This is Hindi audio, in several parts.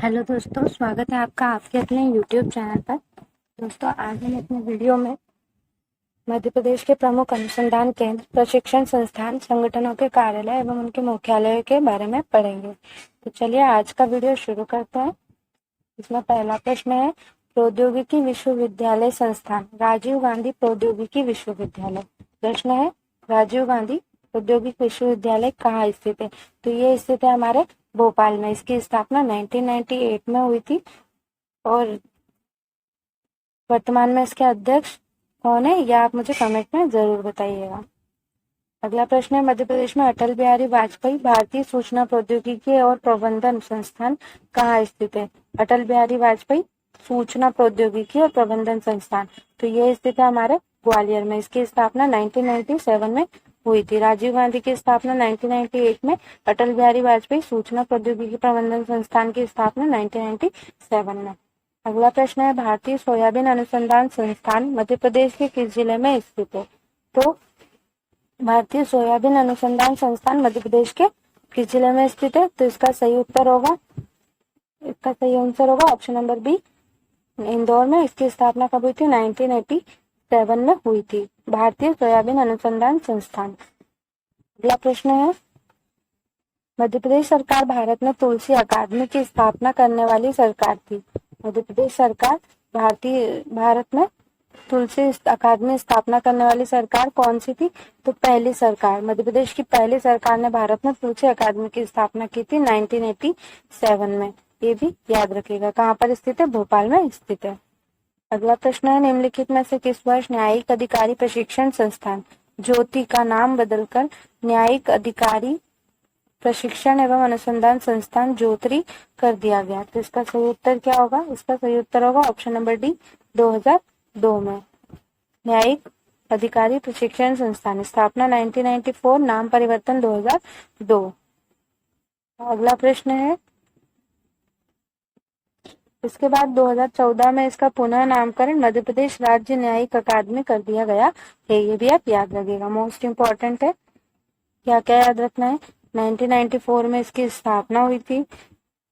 हेलो दोस्तों, स्वागत है आपका आपके अपने YouTube चैनल पर। दोस्तों, आज हम अपने वीडियो में मध्य प्रदेश के प्रमुख अनुसंधान केंद्र, प्रशिक्षण संस्थान, संगठनों के कार्यालय एवं उनके मुख्यालयों के बारे में पढ़ेंगे। तो चलिए आज का वीडियो शुरू करते हैं। इसमें पहला प्रश्न है, प्रौद्योगिकी विश्वविद्यालय संस्थान राजीव गांधी प्रौद्योगिकी विश्वविद्यालय। प्रश्न है, राजीव गांधी औद्योगिक विश्वविद्यालय कहाँ स्थित है? तो ये स्थित है हमारे भोपाल में। इसकी स्थापना 1998 में हुई थी और वर्तमान में इसके अध्यक्ष कौन है, यह आप मुझे कमेंट में जरूर बताइएगा। अगला प्रश्न है, मध्य प्रदेश में अटल बिहारी वाजपेयी भारतीय सूचना प्रौद्योगिकी और प्रबंधन संस्थान कहाँ स्थित है? अटल बिहारी वाजपेयी सूचना प्रौद्योगिकी और प्रबंधन संस्थान, तो ये स्थित है हमारे ग्वालियर में। इसकी स्थापना 1997 में हुई थी। राजीव गांधी की स्थापना 1998 में, अटल बिहारी वाजपेयी सूचना प्रौद्योगिकी प्रबंधन संस्थान की स्थापना 1997 में। अगला प्रश्न है, भारतीय सोयाबीन अनुसंधान संस्थान मध्य प्रदेश के किस जिले में स्थित है? तो भारतीय सोयाबीन अनुसंधान संस्थान मध्य प्रदेश के किस जिले में स्थित है? तो इसका सही आंसर होगा ऑप्शन नंबर बी, इंदौर में। इसकी स्थापना कब हुई थी? 1987 में हुई थी, भारतीय सोयाबीन अनुसंधान संस्थान। अगला प्रश्न है, मध्य प्रदेश सरकार भारत में तुलसी अकादमी की स्थापना करने वाली सरकार थी। मध्य प्रदेश सरकार भारत में तुलसी अकादमी स्थापना करने वाली सरकार कौन सी थी? तो पहली सरकार, मध्य प्रदेश की पहली सरकार ने भारत में तुलसी अकादमी की स्थापना की थी 1987 में। ये भी याद रखिएगा। कहाँ पर स्थित है? भोपाल में स्थित है। अगला प्रश्न है, निम्नलिखित में से किस वर्ष न्यायिक अधिकारी प्रशिक्षण संस्थान ज्योति का नाम बदलकर न्यायिक अधिकारी प्रशिक्षण एवं अनुसंधान संस्थान ज्योति कर दिया गया? तो इसका सही उत्तर क्या होगा? इसका सही उत्तर होगा ऑप्शन नंबर डी, 2002 में। न्यायिक अधिकारी प्रशिक्षण संस्थान, स्थापना 1994, नाम परिवर्तन 2002। अगला प्रश्न है, इसके बाद 2014 में इसका पुनः नामकरण मध्य प्रदेश राज्य न्यायिक अकादमी कर दिया गया है। ये भी आप याद रखिएगा, मोस्ट इम्पोर्टेंट है। क्या क्या याद रखना है? 1994 में इसकी स्थापना हुई थी,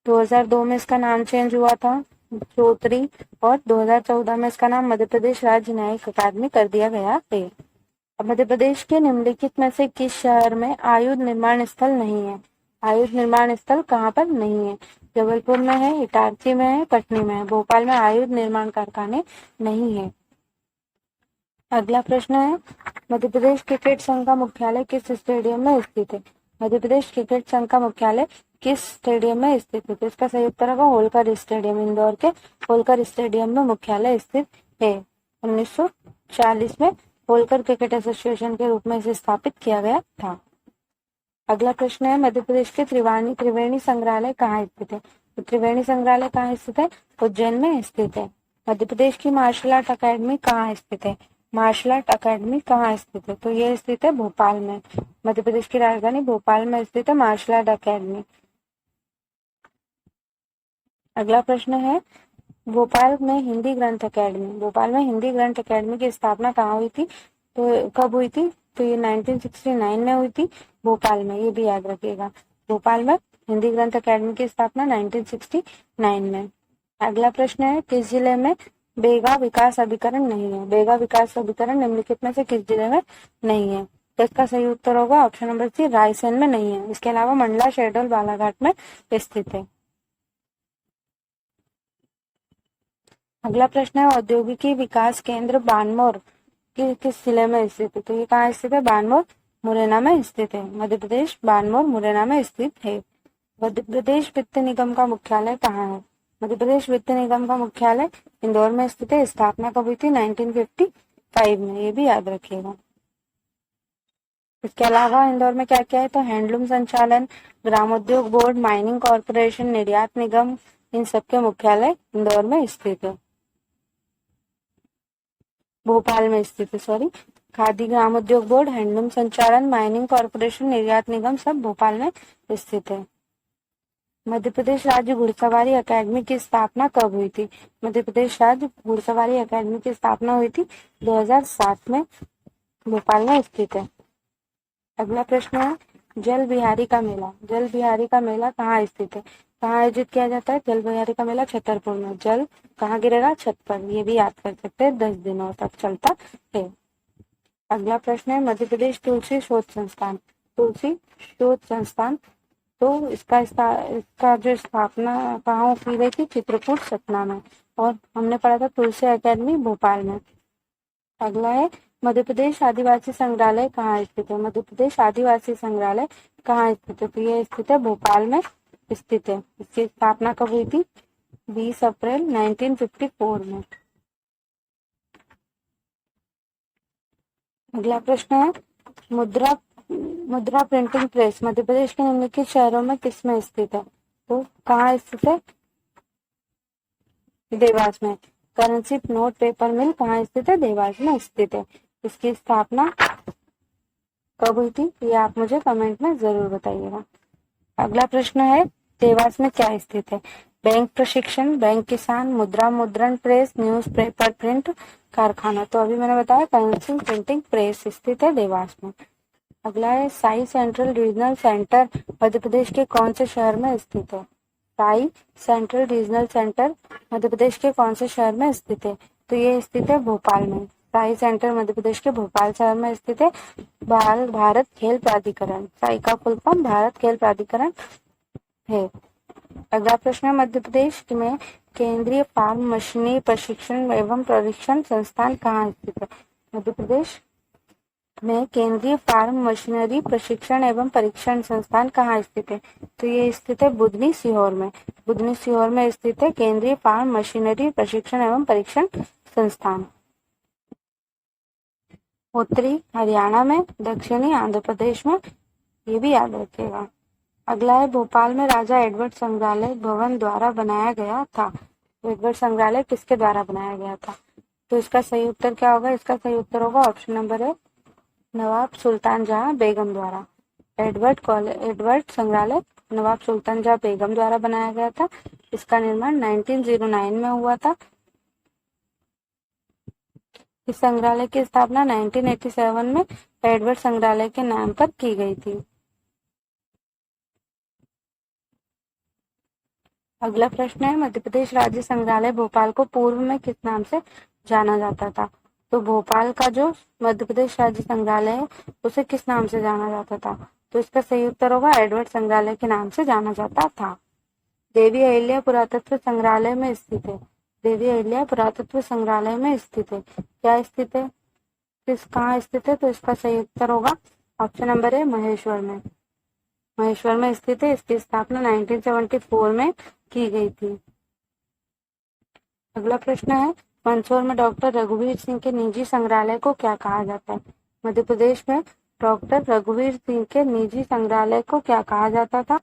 2002 में इसका नाम चेंज हुआ था ज्योति, और 2014 में इसका नाम मध्य प्रदेश राज्य न्यायिक अकादमी कर दिया गया है। अब मध्य प्रदेश के निम्नलिखित में से किस शहर में आयुध निर्माण स्थल नहीं है? आयुध निर्माण स्थल कहाँ पर नहीं है? जबलपुर में है, इटारसी में है, कटनी में है। भोपाल में आयुध निर्माण कारखाने नहीं है। अगला प्रश्न है, मध्य प्रदेश क्रिकेट संघ का मुख्यालय किस स्टेडियम में स्थित है? मध्य प्रदेश क्रिकेट संघ का मुख्यालय किस स्टेडियम में स्थित है? तो इसका सही उत्तर होगा होलकर स्टेडियम। इंदौर के होलकर स्टेडियम में मुख्यालय स्थित है। 1940 में होलकर क्रिकेट एसोसिएशन के रूप में इसे स्थापित किया गया था। अगला प्रश्न है, मध्य प्रदेश के त्रिवेणी संग्रहालय कहाँ स्थित है? तो त्रिवेणी संग्रहालय कहाँ स्थित है? उज्जैन में स्थित है। मध्य प्रदेश की मार्शल आर्ट अकेडमी कहाँ स्थित है? मार्शल आर्ट अकेडमी कहाँ स्थित है? तो ये स्थित है भोपाल में। मध्य प्रदेश की राजधानी भोपाल में स्थित है मार्शल आर्ट अकेडमी। अगला प्रश्न है, भोपाल में हिंदी ग्रंथ अकेडमी की स्थापना कहाँ हुई थी? तो कब हुई थी? तो ये 1969 में हुई थी भोपाल में। ये भी याद रखिएगा, भोपाल में हिंदी ग्रंथ अकेडमी की स्थापना 1969 में। अगला प्रश्न है, किस जिले में बेगा विकास अभिकरण नहीं है? बेगा विकास अभिकरण निम्नलिखित में से किस जिले में नहीं है? तो इसका सही उत्तर होगा ऑप्शन नंबर सी, रायसेन में नहीं है। इसके अलावा मंडला, शहडोल, बालाघाट में स्थित है। अगला प्रश्न है, औद्योगिकी विकास केंद्र बानमोर किस जिले में स्थित है? तो ये कहाँ स्थित है? बानमोर, मुरैना में स्थित है। मध्य प्रदेश बानमोर, मुरैना में स्थित है। मध्य प्रदेश वित्त निगम का मुख्यालय कहाँ है? मध्य प्रदेश वित्त निगम का मुख्यालय इंदौर में स्थित है। स्थापना कब हुई थी? 1955 में। ये भी याद रखिएगा। इसके अलावा इंदौर में क्या क्या है? तो हैंडलूम संचालन, ग्रामोद्योग बोर्ड, माइनिंग कॉरपोरेशन, निर्यात निगम, इन सबके मुख्यालय इंदौर में स्थित है। भोपाल में स्थित है, सॉरी। खादी ग्रामोद्योग बोर्ड, हैंडलूम संचालन, माइनिंग कॉरपोरेशन, निर्यात निगम सब भोपाल में स्थित है। मध्य प्रदेश राज्य घुड़सवारी अकेडमी की स्थापना कब हुई थी? मध्य प्रदेश राज्य घुड़सवारी अकेडमी की स्थापना हुई थी 2007 में, भोपाल में स्थित है। अगला प्रश्न है, जल बिहारी का मेला कहाँ स्थित है? कहाँ आयोजित किया जाता है जल भंडारे का मेला? छतरपुर में। जल कहाँ गिरेगा? छत पर। ये भी याद कर सकते हैं, 10 दिनों तक चलता है। अगला प्रश्न है मध्य प्रदेश तुलसी शोध संस्थान। तुलसी शोध संस्थान, तो इसका जो स्थापना कहाँ की गई थी? चित्रकूट सतना में। और हमने पढ़ा था तुलसी अकेडमी भोपाल में। अगला है मध्य प्रदेश आदिवासी संग्रहालय कहाँ स्थित है? मध्य प्रदेश आदिवासी संग्रहालय कहाँ स्थित है? तो ये स्थित है भोपाल में स्थित है। इसकी स्थापना कब हुई थी? 20 अप्रैल 1954 में। अगला प्रश्न है मुद्रा मुद्रा प्रिंटिंग प्रेस मध्य प्रदेश के निम्नलिखित शहरों में किसमें स्थित है? तो कहाँ स्थित है? देवास में। करेंसी नोट पेपर मिल कहाँ स्थित है? देवास में स्थित है। इसकी स्थापना कब हुई थी? ये आप मुझे कमेंट में जरूर बताइएगा। अगला प्रश्न है देवास में क्या स्थित है? बैंक प्रशिक्षण, बैंक किसान, मुद्रा मुद्रण प्रेस, न्यूज पेपर प्रिंट कारखाना। तो अभी मैंने बताया करेंसी प्रिंटिंग प्रेस स्थित है देवास में। अगला है Sai central regional centre Madhya Pradesh के कौन से शहर में स्थित है? Sai central regional centre Madhya Pradesh के कौन से शहर में स्थित है? तो ये स्थित है भोपाल में। साई सेंटर मध्य प्रदेश के भोपाल शहर में स्थित है। भारत खेल प्राधिकरण, साई का फुल फॉर्म भारत खेल प्राधिकरण है। अगला प्रश्न है मध्य प्रदेश में केंद्रीय फार्म मशीनरी प्रशिक्षण एवं परीक्षण संस्थान कहाँ स्थित है? मध्य प्रदेश में केंद्रीय फार्म मशीनरी प्रशिक्षण एवं परीक्षण संस्थान कहाँ स्थित है? तो ये स्थित है बुधनी सीहोर में। बुधनी सीहोर में स्थित है केंद्रीय फार्म मशीनरी प्रशिक्षण एवं परीक्षण संस्थान। उत्तरी हरियाणा में, दक्षिणी आंध्र प्रदेश में, ये भी याद रखिएगा। अगला है भोपाल में राजा एडवर्ड संग्रहालय भवन द्वारा बनाया गया था। एडवर्ड संग्रहालय किसके द्वारा बनाया गया था? तो इसका सही उत्तर क्या होगा? इसका सही उत्तर होगा ऑप्शन नंबर है नवाब सुल्तान जहां बेगम द्वारा। एडवर्ड संग्रहालय नवाब सुल्तान जहां बेगम द्वारा बनाया गया था। इसका निर्माण 1909 में हुआ था। इस संग्रहालय की स्थापना 1987 में एडवर्ड संग्रहालय के नाम पर की गई थी। अगला प्रश्न है मध्य प्रदेश राज्य संग्रहालय भोपाल को पूर्व में किस नाम से जाना जाता था? तो भोपाल का जो मध्य प्रदेश राज्य संग्रहालय है उसे किस नाम से जाना जाता था? तो इसका सही उत्तर होगा एडवर्ड संग्रहालय के नाम से जाना जाता था। देवी अहिल्या पुरातत्व संग्रहालय में स्थित है। देवी अहिल्या पुरातत्व संग्रहालय में स्थित है। क्या स्थित है? कहाँ स्थित है? तो इसका सही उत्तर होगा ऑप्शन नंबर है महेश्वर में। महेश्वर में स्थित है। इसकी स्थापना 1974 में की गई थी। अगला प्रश्न है मंदसौर में डॉक्टर रघुवीर सिंह के निजी संग्रहालय को क्या कहा जाता है? मध्य प्रदेश में डॉक्टर रघुवीर सिंह के निजी संग्रहालय को क्या कहा जाता था?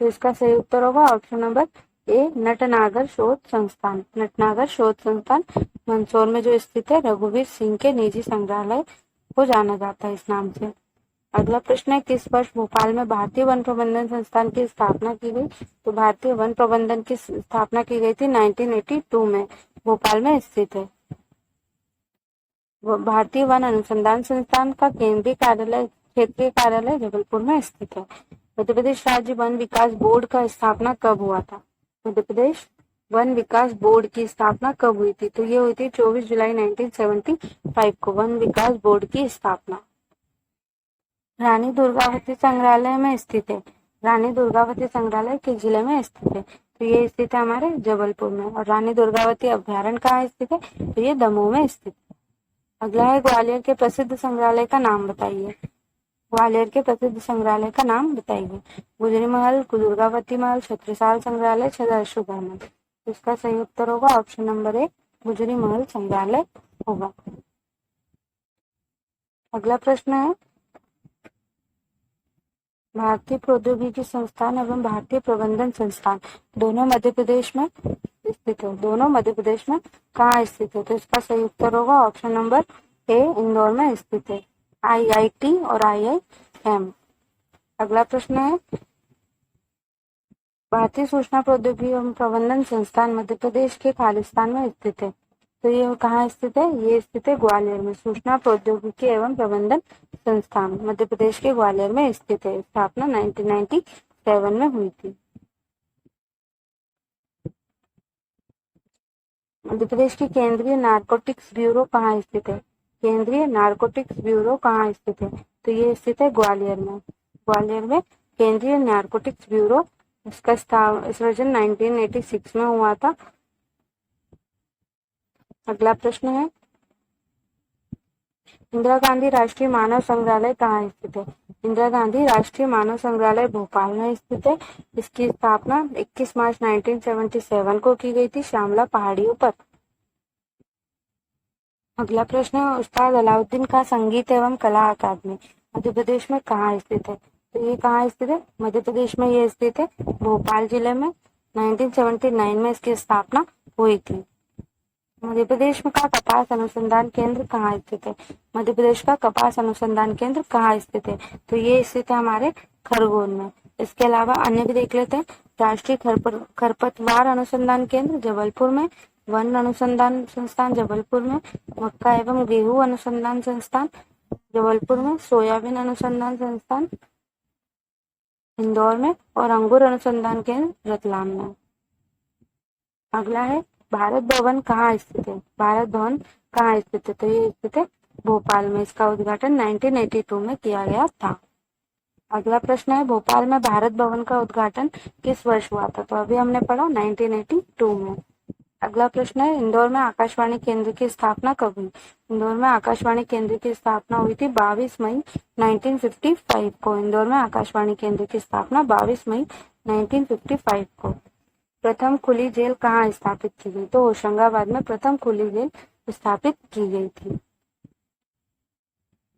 तो इसका सही उत्तर होगा ऑप्शन नंबर ए नटनागर शोध संस्थान। नटनागर शोध संस्थान मंदसौर में जो स्थित है रघुवीर सिंह के निजी संग्रहालय को जाना जाता है इस नाम से। अगला प्रश्न है किस वर्ष भोपाल में भारतीय वन प्रबंधन संस्थान की स्थापना की गई? तो भारतीय वन प्रबंधन की स्थापना की गई थी 1982 में। भोपाल में स्थित है। भारतीय वन अनुसंधान संस्थान का केंद्रीय कार्यालय क्षेत्रीय कार्यालय जबलपुर में स्थित है। मध्य प्रदेश राज्य वन विकास बोर्ड का स्थापना कब हुआ था? मध्य प्रदेश वन विकास बोर्ड की स्थापना कब हुई थी? तो ये हुई थी 24 जुलाई 1975 को वन विकास बोर्ड की स्थापना। रानी दुर्गावती संग्रहालय में स्थित है। रानी दुर्गावती संग्रहालय किस जिले में स्थित है? तो ये स्थित है हमारे जबलपुर में। और रानी दुर्गावती अभ्यारण्य कहाँ स्थित है? तो ये दमोह में स्थित है। अगला है ग्वालियर के प्रसिद्ध संग्रहालय का नाम बताइए। ग्वालियर के प्रसिद्ध संग्रहालय का नाम बताइए। गुजरी महल, दुर्गावती महल, छत्रसाल संग्रहालय, सदाशिव महल। इसका सही उत्तर होगा ऑप्शन नंबर ए गुजरी महल संग्रहालय होगा। अगला प्रश्न है भारतीय प्रौद्योगिकी संस्थान एवं भारतीय प्रबंधन संस्थान दोनों मध्य प्रदेश में स्थित है। दोनों मध्य प्रदेश में कहाँ स्थित है? तो इसका सही उत्तर होगा ऑप्शन नंबर ए इंदौर में स्थित है। IIT और IIM। अगला प्रश्न है भारतीय सूचना प्रौद्योगिकी एवं प्रबंधन संस्थान मध्य प्रदेश के खालिस्तान में स्थित है। तो ये कहाँ स्थित है? ये स्थित है ग्वालियर में। सूचना प्रौद्योगिकी एवं प्रबंधन संस्थान मध्य प्रदेश के ग्वालियर में स्थित है। स्थापना 1997 में हुई थी। मध्य प्रदेश की केंद्रीय नारकोटिक्स ब्यूरो कहाँ स्थित है? केंद्रीय नारकोटिक्स ब्यूरो कहाँ स्थित है? तो ये स्थित है ग्वालियर में। ग्वालियर में केंद्रीय नारकोटिक्स ब्यूरो, इसका सृजन 1986 में हुआ था। अगला प्रश्न है, इंदिरा गांधी राष्ट्रीय मानव संग्रहालय कहाँ स्थित है? इंदिरा गांधी राष्ट्रीय मानव संग्रहालय भोपाल में स्थित है। इसकी स्थापना 21 मार्च 1977 को की गई थी, श्यामला पहाड़ियों पर। अगला प्रश्न है, उस्ताद अलाउद्दीन का संगीत एवं कला अकादमी मध्य प्रदेश में कहाँ स्थित है? तो ये कहाँ स्थित है? मध्य प्रदेश में ये स्थित है भोपाल जिले में। 1979 में इसकी स्थापना हुई थी। मध्य प्रदेश में का कपास अनुसंधान केंद्र कहाँ स्थित है? मध्य प्रदेश का कपास अनुसंधान केंद्र कहाँ स्थित है? तो ये स्थित है हमारे खरगोन में। इसके अलावा अन्य भी देख लेते हैं। राष्ट्रीय खरपतवार अनुसंधान केंद्र जबलपुर में, वन अनुसंधान संस्थान जबलपुर में, मक्का एवं गेहूं अनुसंधान संस्थान जबलपुर में, सोयाबीन अनुसंधान संस्थान इंदौर में और अंगूर अनुसंधान केंद्र रतलाम में। अगला है, भारत भवन कहाँ स्थित है? भारत भवन कहाँ स्थित है? तो ये स्थित है भोपाल में। इसका उद्घाटन 1982 में किया गया था। अगला प्रश्न है, भोपाल में भारत भवन का उद्घाटन किस वर्ष हुआ था? तो अभी हमने पढ़ा 1982 में। अगला प्रश्न है, इंदौर में आकाशवाणी केंद्र की स्थापना कब हुई? इंदौर में आकाशवाणी केंद्र की स्थापना हुई थी 22 मई 1955 को। इंदौर में आकाशवाणी केंद्र की स्थापना 22 मई 1955 को। प्रथम खुली जेल कहाँ स्थापित की गई? तो होशंगाबाद में प्रथम खुली जेल स्थापित की गई थी।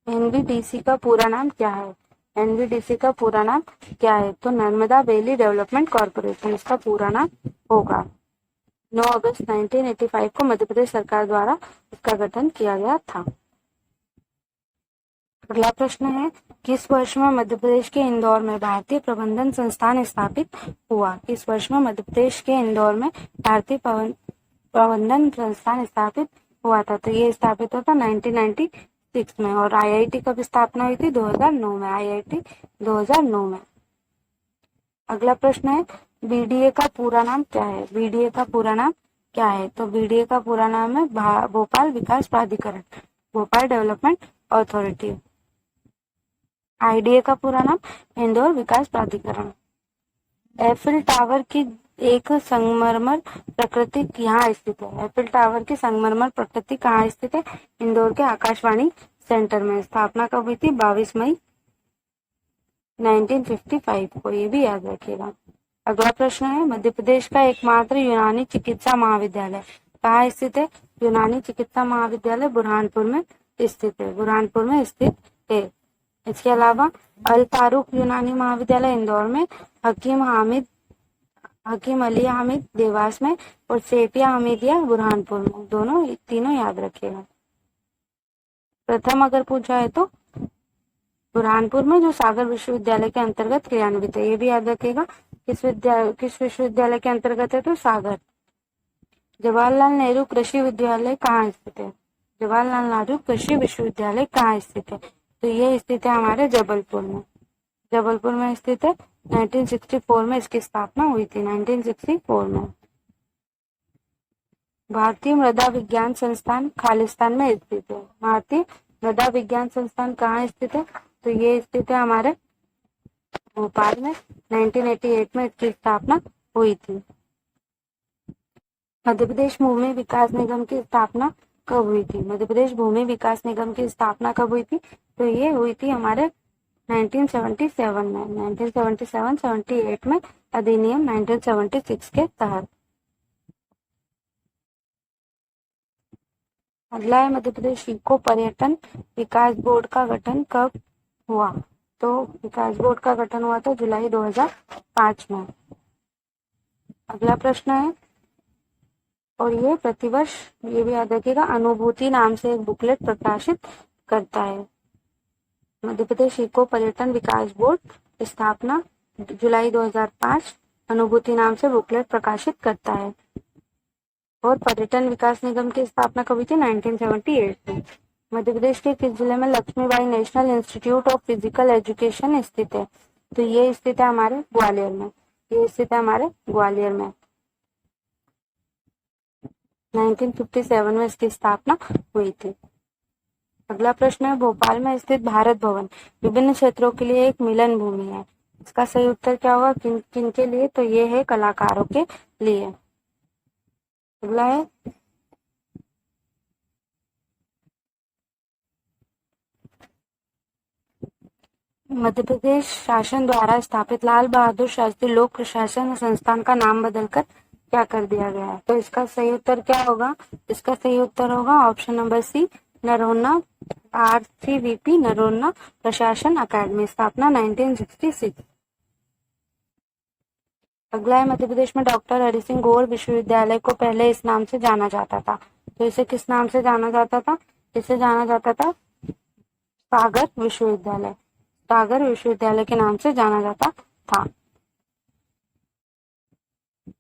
एनबीडीसी का पूरा नाम क्या है? एनबीडीसी का पूरा नाम क्या है? तो नर्मदा वैली डेवलपमेंट कॉर्पोरेशन इसका पूरा नाम होगा। 9 अगस्त 1985 को मध्य प्रदेश सरकार द्वारा इसका गठन किया गया था। अगला प्रश्न है, किस वर्ष में मध्य प्रदेश के इंदौर में भारतीय प्रबंधन संस्थान स्थापित हुआ? किस वर्ष में मध्य प्रदेश के इंदौर में भारतीय प्रबंधन संस्थान स्थापित हुआ था? तो ये स्थापित हुआ था 1996 में। और आईआईटी कब स्थापना हुई थी? 2009 में। आईआईटी 2009 में। अगला प्रश्न है, बीडीए का पूरा नाम क्या है? बीडीए का पूरा नाम क्या है? तो बीडीए का पूरा नाम है भोपाल विकास प्राधिकरण, भोपाल डेवलपमेंट अथॉरिटी। आईडीए का पूरा नाम इंदौर विकास प्राधिकरण। एफिल टावर की एक संगमरमर प्रकृति यहाँ स्थित है। एफिल टावर की संगमरमर प्रकृति कहाँ स्थित है? इंदौर के आकाशवाणी सेंटर में। स्थापना कब हुई थी? 22 मई 1955 को। ये भी याद रखिएगा। अगला प्रश्न है, मध्य प्रदेश का एकमात्र यूनानी चिकित्सा महाविद्यालय कहाँ स्थित है? यूनानी चिकित्सा महाविद्यालय बुरहानपुर में स्थित है। बुरहानपुर में स्थित है। इसके अलावा अल फारूक यूनानी महाविद्यालय इंदौर में, हकीम अली हामिद देवास में और सेठिया हमीदिया बुरहानपुर में। दोनों तीनों याद रखिएगा। प्रथम अगर पूछा है तो बुरहानपुर में, जो सागर विश्वविद्यालय के अंतर्गत क्रियान्वित है। ये भी याद रखिएगा। किस विश्वविद्यालय के अंतर्गत है? तो सागर। जवाहरलाल नेहरू कृषि विद्यालय कहाँ स्थित है? जवाहरलाल नेहरू कृषि विश्वविद्यालय कहाँ स्थित है? तो ये स्थित है हमारे जबलपुर में। जबलपुर में स्थित है। 1964 में इसकी स्थापना हुई थी। 1964 में। भारतीय मृदा विज्ञान संस्थान खालिस्तान में स्थित है। भारतीय मृदा विज्ञान संस्थान कहाँ स्थित है? तो ये स्थित है हमारे भोपाल में। 1988 में इसकी स्थापना हुई थी। मध्य प्रदेश भूमि विकास निगम की स्थापना कब हुई थी? मध्य प्रदेश भूमि विकास निगम की स्थापना कब हुई थी? तो ये हुई थी हमारे 1977 में। 1977-78 में अधिनियम 1976 के तहत। अगला है, मध्य प्रदेश इको पर्यटन विकास बोर्ड का गठन कब हुआ? तो विकास बोर्ड का गठन हुआ था जुलाई 2005 में। अगला प्रश्न है, और ये प्रतिवर्ष, ये भी याद रखिएगा, अनुभूति नाम से एक बुकलेट प्रकाशित करता है। मध्य प्रदेश इको पर्यटन विकास बोर्ड स्थापना जुलाई 2005, अनुभूति नाम से बुकलेट प्रकाशित करता है। और पर्यटन विकास निगम की स्थापना कब हुई थी? 1978 में। मध्य प्रदेश के किस जिले में Lakshmibai national institute of physical education स्थित है? तो ये स्थित है हमारे ग्वालियर में। ये स्थित है हमारे ग्वालियर में। 1957 में इसकी स्थापना हुई थी। अगला प्रश्न है, भोपाल में स्थित भारत भवन विभिन्न क्षेत्रों के लिए एक मिलन भूमि है। इसका सही उत्तर क्या होगा, किन किन के लिए, तो ये है कलाकारों के लिए। अगला है, मध्य प्रदेश शासन द्वारा स्थापित लाल बहादुर शास्त्री लोक प्रशासन संस्थान का नाम बदलकर क्या कर दिया गया है, तो इसका सही उत्तर क्या होगा, इसका सही उत्तर होगा option number C, Noronha RCVP Noronha प्रशासन अकादमी, स्थापना 1966। अगला है, मध्य प्रदेश में डॉक्टर हरि सिंह गौर विश्वविद्यालय को पहले इस नाम से जाना जाता था, तो इसे किस नाम से जाना जाता था, इसे जाना जाता था सागर विश्वविद्यालय, सागर विश्वविद्यालय के नाम से जाना जाता था।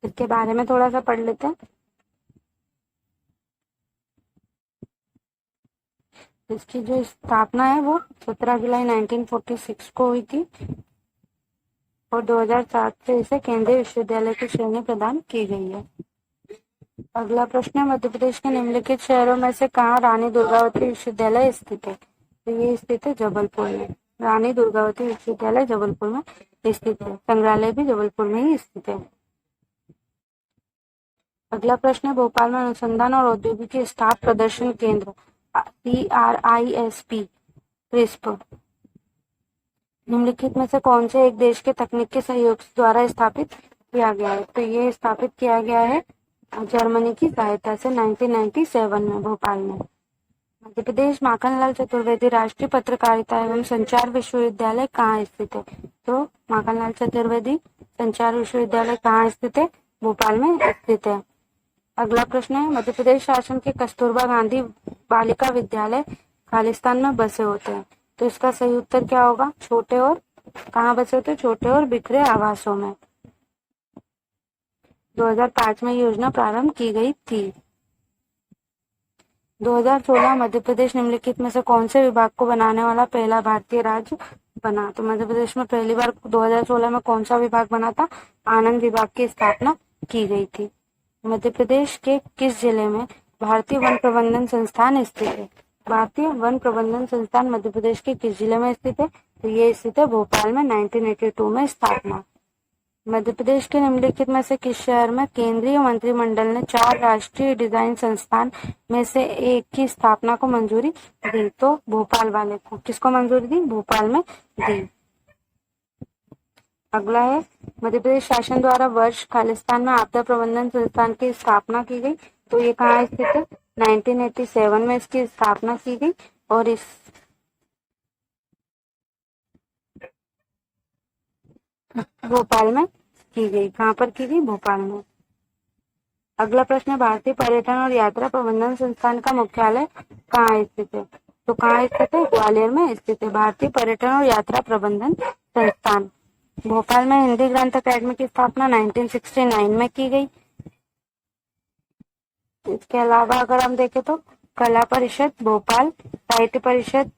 इसके बारे में थोड़ा सा पढ़ लेते हैं। इसकी जो स्थापना है वो 17 जुलाई 1946 को हुई थी और 2007 से इसे केंद्रीय विश्वविद्यालय की श्रेणी प्रदान की गई है। अगला प्रश्न है, मध्य प्रदेश के निम्नलिखित शहरों में से कहाँ रानी दुर्गावती विश्वविद्यालय स्थित है, तो ये स्थित है जबलपुर में। रानी दुर्गावती विश्वविद्यालय जबलपुर में स्थित है। संग्रहालय भी जबलपुर में ही स्थित है। अगला प्रश्न है, भोपाल में अनुसंधान और औद्योगिक स्टाफ प्रदर्शन केंद्र CRISP क्रिस्प निम्नलिखित में से कौन से एक देश के तकनीकी सहयोग द्वारा स्थापित किया गया है, तो ये स्थापित किया गया है जर्मनी की सहायता से 1997 में भोपाल में। मध्य प्रदेश माखनलाल चतुर्वेदी राष्ट्रीय पत्रकारिता एवं संचार विश्वविद्यालय कहाँ स्थित है, तो माखनलाल चतुर्वेदी संचार विश्वविद्यालय कहाँ स्थित है, भोपाल में स्थित है। अगला प्रश्न है, मध्य प्रदेश शासन के कस्तूरबा गांधी बालिका विद्यालय खालिस्तान में बसे होते हैं, तो इसका सही उत्तर क्या होगा, छोटे और कहाँ बसे होते हैं, छोटे और बिखरे आवासों में। 2005 में योजना प्रारंभ की गई थी। 2016 मध्य प्रदेश निम्नलिखित में से कौन से विभाग को बनाने वाला पहला भारतीय राज्य बना, तो मध्य प्रदेश में पहली बार 2016 में कौन सा विभाग बना था, आनंद विभाग की स्थापना की गई थी। मध्य प्रदेश के किस जिले में भारतीय वन प्रबंधन संस्थान स्थित है, भारतीय वन प्रबंधन संस्थान मध्य प्रदेश के किस जिले में स्थित है, तो ये स्थित है भोपाल में 1982 में स्थापना। मध्य प्रदेश के निम्नलिखित में से किस शहर में केंद्रीय मंत्रिमंडल ने 4 राष्ट्रीय डिजाइन संस्थान में से एक की स्थापना को मंजूरी दी, तो भोपाल वाले को, किसको मंजूरी दी, भोपाल में दी। अगला है, मध्य प्रदेश शासन द्वारा वर्ष खालिस्तान में आपदा प्रबंधन संस्थान की स्थापना की गई, तो ये कहाँ स्थित है, 1987 में इसकी स्थापना की गई और इस भोपाल में की गई, कहाँ पर की गई, भोपाल में। अगला प्रश्न है, भारतीय पर्यटन और यात्रा प्रबंधन संस्थान का मुख्यालय कहाँ स्थित है, तो कहाँ स्थित है, ग्वालियर में स्थित है भारतीय पर्यटन और यात्रा प्रबंधन संस्थान। भोपाल में हिंदी ग्रंथ अकादमी की स्थापना 1969 में की गई। इसके अलावा अगर हम देखें तो कला परिषद भोपाल, साहित्य परिषद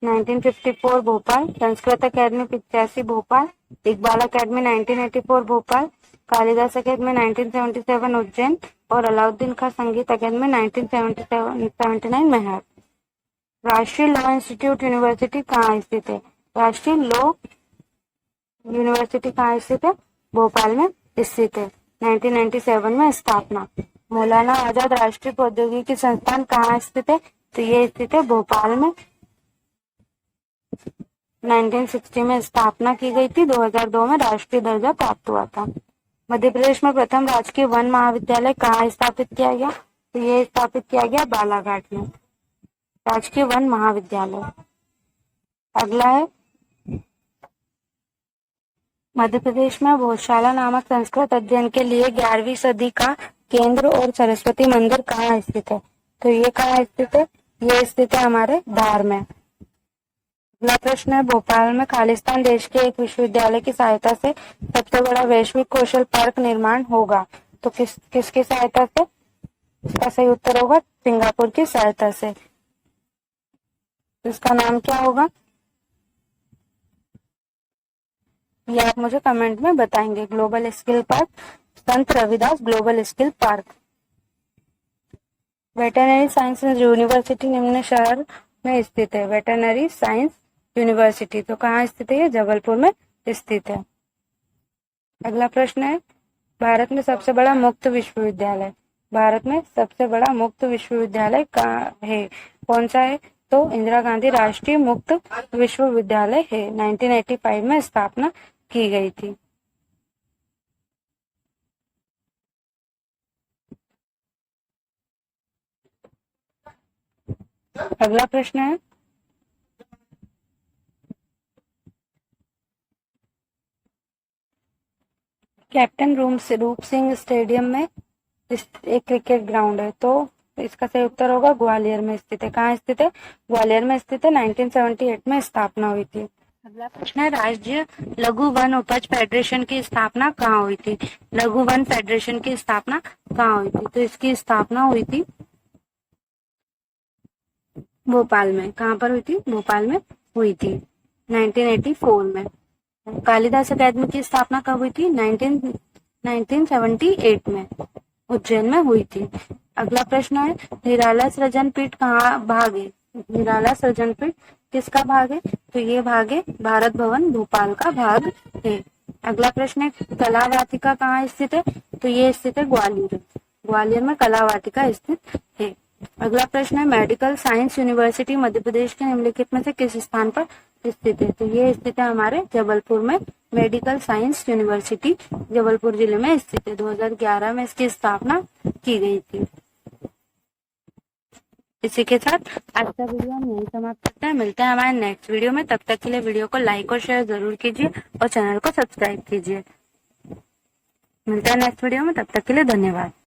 1954 भोपाल, संस्कृत अकादमी 85 भोपाल, इकबाल अकादमी 1984 भोपाल, कालिदास अकादमी 1977 उज्जैन और अलाउद्दीन खां संगीत अकादमी 1979 मेरठ। राष्ट्रीय लॉ इंस्टीट्यूट यूनिवर्सिटी कहाँ स्थित है, राष्ट्रीय लॉ यूनिवर्सिटी कहाँ स्थित है, भोपाल में स्थित है, 1997 में स्थापना। मौलाना आजाद राष्ट्रीय प्रौद्योगिकी संस्थान कहाँ स्थित है, तो ये स्थित है भोपाल में, 1960 में स्थापना की गई थी, 2002 में राष्ट्रीय दर्जा प्राप्त हुआ था। मध्य प्रदेश में प्रथम राजकीय वन महाविद्यालय कहाँ स्थापित किया गया, तो ये स्थापित किया गया बालाघाट में, राजकीय वन महाविद्यालय। अगला है, मध्य प्रदेश में भोजशाला नामक संस्कृत अध्ययन के लिए 11वीं सदी का केंद्र और सरस्वती मंदिर कहाँ स्थित है, तो ये कहाँ स्थित है, ये स्थित है हमारे धार में। अगला प्रश्न है, भोपाल में खालिस्तान देश के एक विश्वविद्यालय की सहायता से सबसे बड़ा वैश्विक कौशल पार्क निर्माण होगा, तो किसकी सहायता से, इसका सही उत्तर होगा सिंगापुर की सहायता से। इसका नाम क्या होगा, ये आप मुझे कमेंट में बताएंगे। ग्लोबल स्किल पार्क, संत Ravidas global skill park. Veterinary science university निम्न शहर में स्थित है। वेटरनरी साइंस यूनिवर्सिटी तो कहाँ स्थित है? ये जबलपुर में स्थित है। अगला प्रश्न है, भारत में सबसे बड़ा मुक्त विश्वविद्यालय। भारत में सबसे बड़ा मुक्त विश्वविद्यालय कहाँ है? कौन सा है? तो इंदिरा गांधी राष्ट्रीय मुक्त विश्वविद्यालय है। 1985 में स्थापना की गई थी। अगला प्रश्न है, कैप्टन रूप सिंह स्टेडियम में एक क्रिकेट ग्राउंड है, तो इसका सही उत्तर होगा ग्वालियर में स्थित है। कहाँ स्थित है? ग्वालियर में स्थित है। 1978 में स्थापना हुई थी। अगला प्रश्न है, राज्य लघु वन उपज फेडरेशन की स्थापना कहाँ हुई थी? लघु वन फेडरेशन की स्थापना कहाँ हुई थी? तो इसकी स्थापना हुई थी भोपाल में। कहाँ पर हुई थी? भोपाल में हुई थी 1984 में। कालिदास अकादमी की स्थापना कब हुई थी? 1978 में उज्जैन में हुई थी। अगला प्रश्न है, निराला सृजन पीठ कहाँ भाग है? निराला सृजन पीठ किसका भाग है? तो ये भाग है भारत भवन भोपाल का भाग है। अगला प्रश्न है, कला वाटिका कहाँ स्थित है? तो ये स्थित है ग्वालियर। ग्वालियर में कला वाटिका स्थित है। अगला प्रश्न है, medical science university Madhya Pradesh के निम्नलिखित में से किस स्थान पर स्थित है? तो ये स्थित है हमारे जबलपुर में। मेडिकल साइंस यूनिवर्सिटी जबलपुर जिले में स्थित है। 2011 में इसकी स्थापना की गई थी। इसी के साथ आज का वीडियो हम यही समाप्त करते हैं। मिलते हैं हमारे नेक्स्ट वीडियो में। तब तक के लिए वीडियो को लाइक और शेयर जरूर कीजिए और चैनल को सब्सक्राइब कीजिए। मिलते हैं नेक्स्ट वीडियो में, तब तक के लिए धन्यवाद।